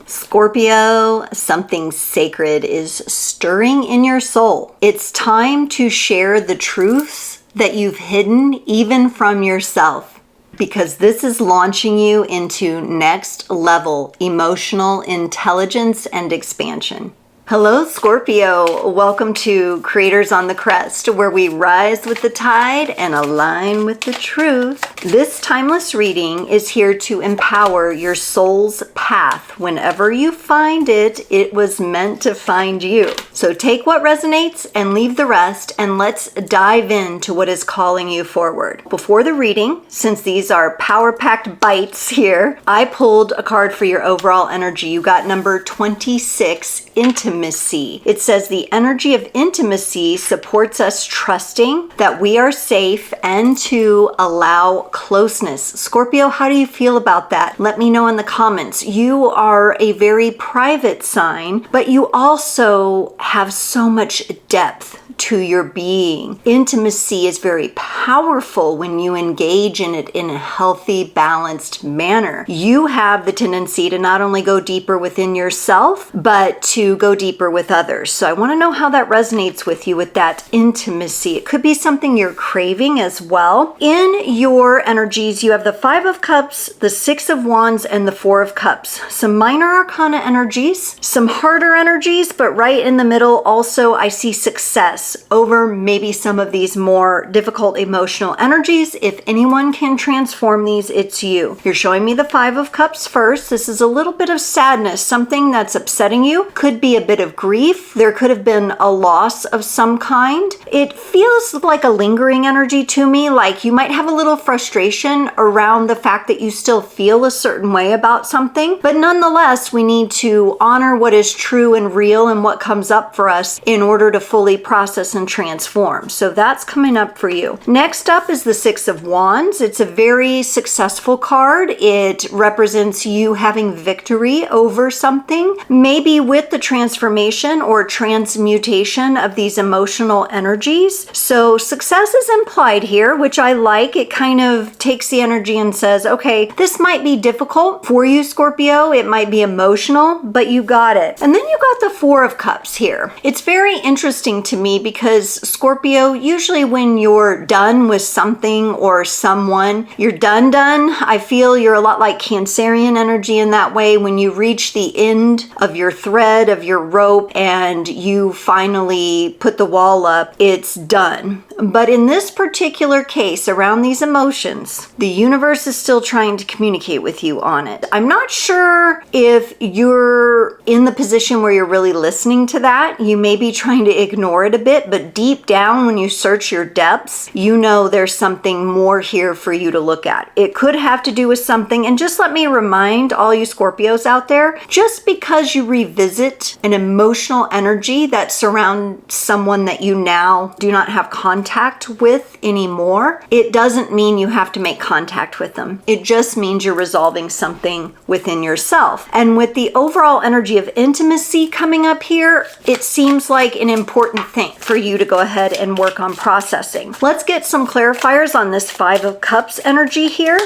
Scorpio, something sacred is stirring in your soul. It's time to share the truths that you've hidden even from yourself, because this is launching you into next level emotional intelligence and expansion. Hello, Scorpio. Welcome to Creators on the Crest, where we rise with the tide and align with the truth. This timeless reading is here to empower your soul's path. Whenever you find it, it was meant to find you. So take what resonates and leave the rest, and let's dive into what is calling you forward. Before the reading, since these are power-packed bites here, I pulled a card for your overall energy. You got number 26, Intimacy. It says the energy of intimacy supports us trusting that we are safe and to allow closeness. Scorpio, how do you feel about that? Let me know in the comments. You are a very private sign, but you also have so much depth to your being. Intimacy is very powerful when you engage in it in a healthy, balanced manner. You have the tendency to not only go deeper within yourself, but to go deeper with others. So I want to know how that resonates with you with that intimacy. It could be something you're craving as well. In your energies, you have the Five of Cups, the Six of Wands, and the Four of Cups. Some minor arcana energies, some harder energies, but right in the middle also I see success over maybe some of these more difficult emotional energies. If anyone can transform these, it's you. You're showing me the Five of Cups first. This is a little bit of sadness, something that's upsetting you. Could be a bit of grief. There could have been a loss of some kind. It feels like a lingering energy to me, like you might have a little frustration around the fact that you still feel a certain way about something, but nonetheless, we need to honor what is true and real and what comes up for us in order to fully process and transform. So that's coming up for you. Next up is the Six of Wands. It's a very successful card. It represents you having victory over something, maybe with the transformation or transmutation of these emotional energies. So success is implied here, which I like. It kind of takes the energy and says, okay, this might be difficult for you, Scorpio. It might be emotional, but you got it. And then you got the Four of Cups here. It's very interesting to me because Scorpio, usually when you're done with something or someone, you're done. I feel you're a lot like Cancerian energy in that way. When you reach the end of your thread, of your rope, and you finally put the wall up, it's done. But in this particular case, around these emotions, the universe is still trying to communicate with you on it. I'm not sure if you're in the position where you're really listening to that. You may be trying to ignore it a bit, but deep down, when you search your depths, you know there's something more here for you to look at. It could have to do with something, and just let me remind all you Scorpios out there, just because you revisit an emotional energy that surrounds someone that you now do not have contact with anymore, it doesn't mean you have to make contact with them. It just means you're resolving something within yourself. And with the overall energy of intimacy coming up here, it seems like an important thing for you to go ahead and work on processing. Let's get some clarifiers on this Five of Cups energy here.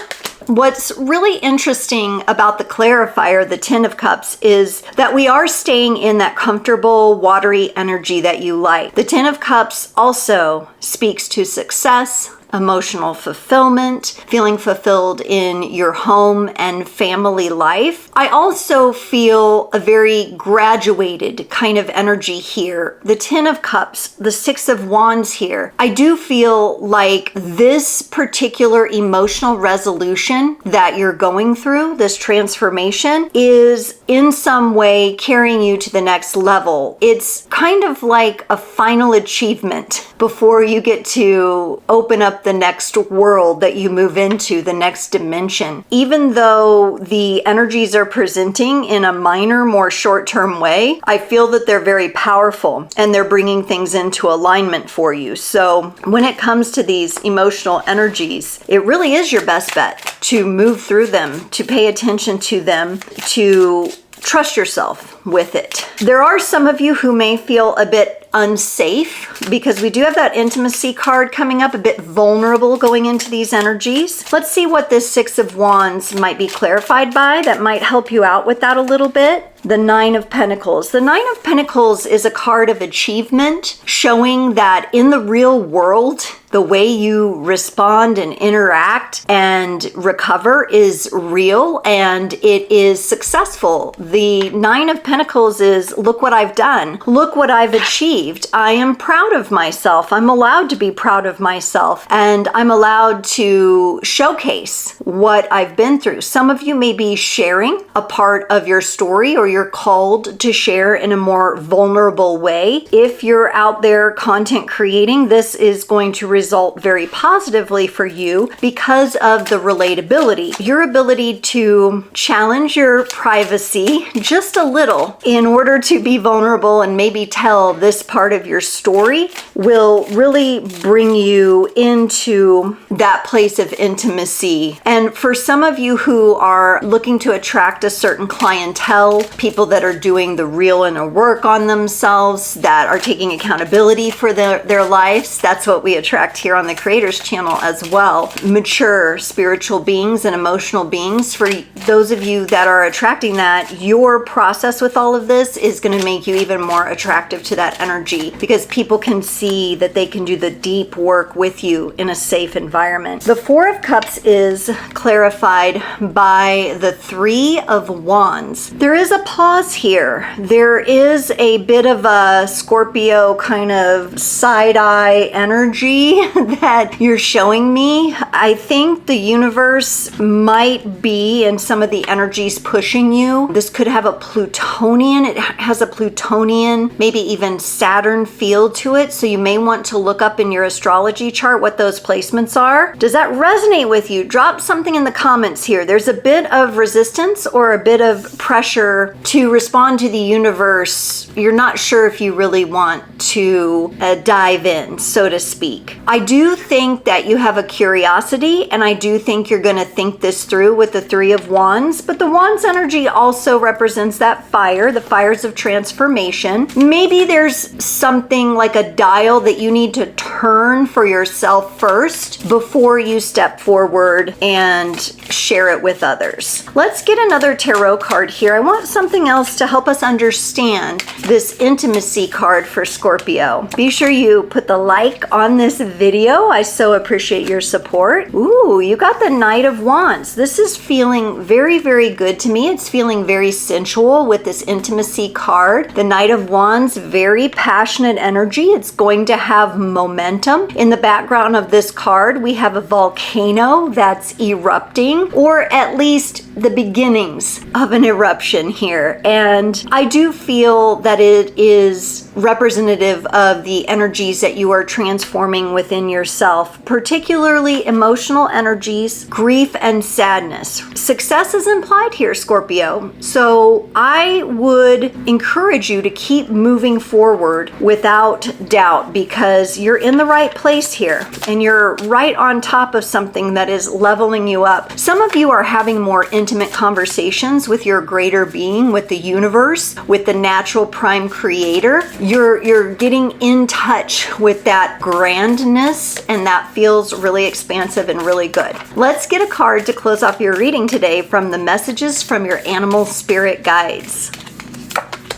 What's really interesting about the clarifier, the Ten of Cups, is that we are staying in that comfortable, watery energy that you like. The Ten of Cups also speaks to success, emotional fulfillment, feeling fulfilled in your home and family life. I also feel a very graduated kind of energy here. The Ten of Cups, the Six of Wands here. I do feel like this particular emotional resolution that you're going through, this transformation, is in some way carrying you to the next level. It's kind of like a final achievement before you get to open up the next world that you move into, the next dimension. Even though the energies are presenting in a minor, more short-term way, I feel that they're very powerful and they're bringing things into alignment for you. So when it comes to these emotional energies, it really is your best bet to move through them, to pay attention to them, to trust yourself with it. There are some of you who may feel a bit unsafe because we do have that intimacy card coming up, a bit vulnerable going into these energies. Let's see what this Six of Wands might be clarified by that might help you out with that a little bit. The Nine of Pentacles. The Nine of Pentacles is a card of achievement, showing that in the real world, the way you respond and interact and recover is real and it is successful. The Nine of Pentacles is, look what I've done. Look what I've achieved. I am proud of myself. I'm allowed to be proud of myself and I'm allowed to showcase what I've been through. Some of you may be sharing a part of your story, or you're called to share in a more vulnerable way. If you're out there content creating, this is going to result very positively for you because of the relatability. Your ability to challenge your privacy just a little in order to be vulnerable and maybe tell this part of your story will really bring you into that place of intimacy. And for some of you who are looking to attract a certain clientele, people that are doing the real inner work on themselves, that are taking accountability for their lives, that's what we attract here on the Creators Channel as well. Mature spiritual beings and emotional beings. For those of you that are attracting that, your process with all of this is going to make you even more attractive to that energy because people can see that they can do the deep work with you in a safe environment. The Four of Cups is clarified by the Three of Wands. There is a pause here. There is a bit of a Scorpio kind of side-eye energy that you're showing me. I think the universe might be in some of the energies pushing you. This could have a Plutonian. It has a Plutonian, maybe even Saturn feel to it. So you may want to look up in your astrology chart what those placements are. Does that resonate with you? Drop something in the comments here. There's a bit of resistance or a bit of pressure to respond to the universe. You're not sure if you really want to dive in, so to speak. I do think that you have a curiosity, and I do think you're going to think this through with the Three of Wands, but the Wands energy also represents that fire, the fires of transformation. Maybe there's something like a dial that you need to turn for yourself first before you step forward and share it with others. Let's get another tarot card here. I want something else to help us understand this intimacy card for Scorpio. Be sure you put the like on this video. I so appreciate your support. Ooh, you got the Knight of Wands. This is feeling very, very good to me. It's feeling very sensual with this intimacy card. The Knight of Wands, very passionate energy. It's going to have momentum. In the background of this card, we have a volcano that's erupting, or at least the beginnings of an eruption here. And I do feel that it is representative of the energies that you are transforming within yourself, particularly emotional energies, grief and sadness. Success is implied here, Scorpio. So I would encourage you to keep moving forward without doubt because you're in the right place here and you're right on top of something that is leveling you up. Some of you are having more intimate conversations with your greater being, with the universe, with the natural prime creator. You're getting in touch with that grandness, and that feels really expansive and really good. Let's get a card to close off your reading today from the messages from your animal spirit guides.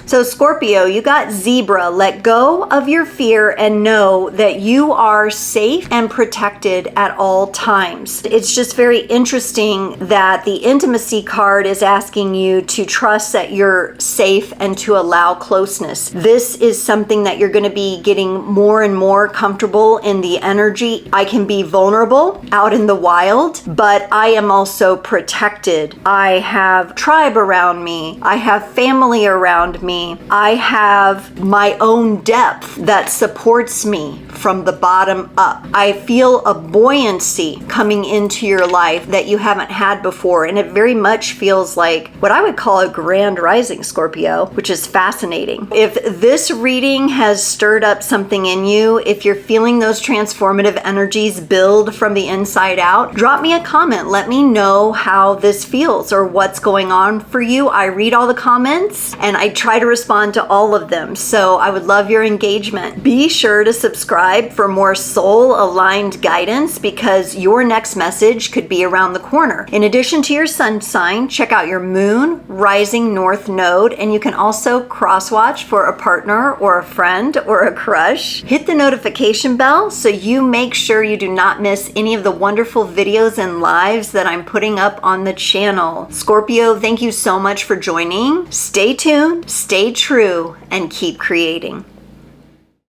So Scorpio, you got Zebra. Let go of your fear and know that you are safe and protected at all times. It's just very interesting that the intimacy card is asking you to trust that you're safe and to allow closeness. This is something that you're going to be getting more and more comfortable in the energy. I can be vulnerable out in the wild, but I am also protected. I have tribe around me. I have family around me. I have my own depth that supports me from the bottom up. I feel a buoyancy coming into your life that you haven't had before, and it very much feels like what I would call a grand rising, Scorpio, which is fascinating. If this reading has stirred up something in you, if you're feeling those transformative energies build from the inside out, drop me a comment. Let me know how this feels or what's going on for you. I read all the comments and I try to respond to all of them, so I would love your engagement. Be sure to subscribe for more soul-aligned guidance because your next message could be around the corner. In addition to your sun sign, check out your moon, rising north node, and you can also cross-watch for a partner or a friend or a crush. Hit the notification bell so you make sure you do not miss any of the wonderful videos and lives that I'm putting up on the channel. Scorpio, thank you so much for joining. Stay tuned, stay true, and keep creating.